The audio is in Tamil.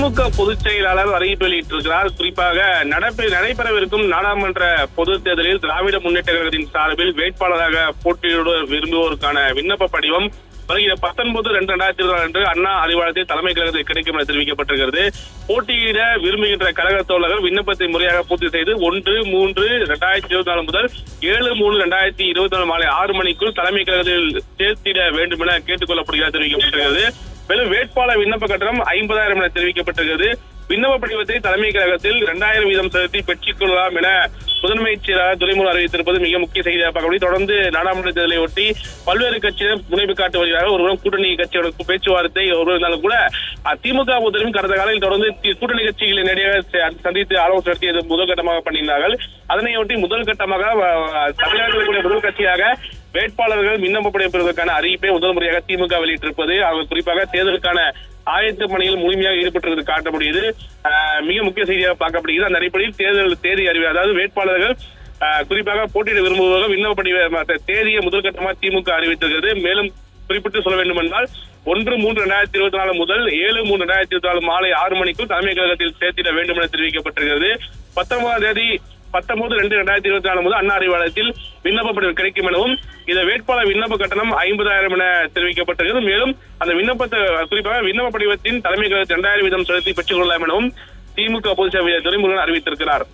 திமுக பொதுச் செயலாளர் அறிவிப்பு வெளியிட்டிருக்கிறார். குறிப்பாக நடைபெறவிருக்கும் நாடாளுமன்ற பொதுத் தேர்தலில் திராவிட முன்னேற்ற கழகத்தின் சார்பில் வேட்பாளராக போட்டியிட விரும்புவோருக்கான விண்ணப்ப படிவம் வருகிற 19/2/2024 அன்று அண்ணா அறிவாலயத்தில் தலைமை கழகத்தில் கிடைக்கும் என தெரிவிக்கப்பட்டிருக்கிறது. போட்டியிட விரும்புகின்ற கழக தோழர்கள் விண்ணப்பத்தை முறையாக பூர்த்தி செய்து 1/3/2024 முதல் 7/3/2024 மாலை 6 மணிக்குள் தலைமை கழகத்தில் சேர்த்திட வேண்டும் என கேட்டுக் கொள்ளப்படுகிறது தெரிவிக்கப்பட்டிருக்கிறது. மேலும் வேட்பாளர் விண்ணப்ப கட்டணம் 50,000 என தெரிவிக்கப்பட்டிருக்கிறது. விண்ணப்ப படிவத்தை தலைமை கழகத்தில் 2000 வீதம் செலுத்தி பெற்றுக் கொள்ளலாம் என முதன்மை செயலாளர் துரைமுருகன் அறிவித்திருப்பது மிக முக்கிய செய்தியாக பார்க்கக்கூடிய. தொடர்ந்து நாடாளுமன்ற தேர்தலை ஒட்டி பல்வேறு கட்சியினர் முனைப்பு காட்டு வருகிறார்கள். ஒருவரும் கூட்டணி கட்சியோட பேச்சுவார்த்தை இருந்தாலும் கூட திமுக முதலும் கடந்த காலையில் தொடர்ந்து கூட்டணி கட்சிகளை நேரடியாக சந்தித்து ஆலோசனை நடத்தியது முதல் கட்டமாக பண்ணியிருந்தார்கள். அதனையொட்டி முதல் கட்டமாக தமிழ்நாட்டில் கூடிய முதல் கட்சியாக வேட்பாளர்கள் விண்ணப்ப பெறுவதற்கான அறிவிப்பை முதல் முறையாக திமுக வெளியிட்டிருப்பது அவர் குறிப்பாக தேர்தலுக்கான ஆயத்த பணியில் முழுமையாக ஈடுபட்டிருப்பது காட்ட முடியுது. மிக முக்கிய செய்தியாக பார்க்கப்படுகிறது. அந்த அடிப்படையில் தேர்தல் தேதி அறிவு, அதாவது வேட்பாளர்கள் குறிப்பாக போட்டியிட விரும்புபவர்கள் விண்ணப்ப படிவ தேதியை முதல் கட்டமாக திமுக அறிவித்திருக்கிறது. மேலும் குறிப்பிட்டு சொல்ல வேண்டும் என்றால் 1/3/2024 முதல் 7/3/2024 மாலை 6 மணிக்குள் தலைமை கழகத்தில் சேர்த்திட வேண்டும் என தெரிவிக்கப்பட்டிருக்கிறது. 19ஆம் தேதி 19/2/2024 முதல் அண்ணா அறிவாலயத்தில் விண்ணப்ப படிவம் கிடைக்கும் எனவும் இந்த வேட்பாளர் விண்ணப்ப கட்டணம் 50,000 என தெரிவிக்கப்பட்டிருக்கிறது. மேலும் அந்த விண்ணப்பத்தை குறிப்பாக விண்ணப்ப படிவத்தின் தலைமை கழகத்தில் 2000 வீதம் செலுத்தி பெற்றுக் கொள்ளலாம் எனவும் திமுக பொதுச் செயலாளர் துரைமுருகன் அறிவித்திருக்கிறார்.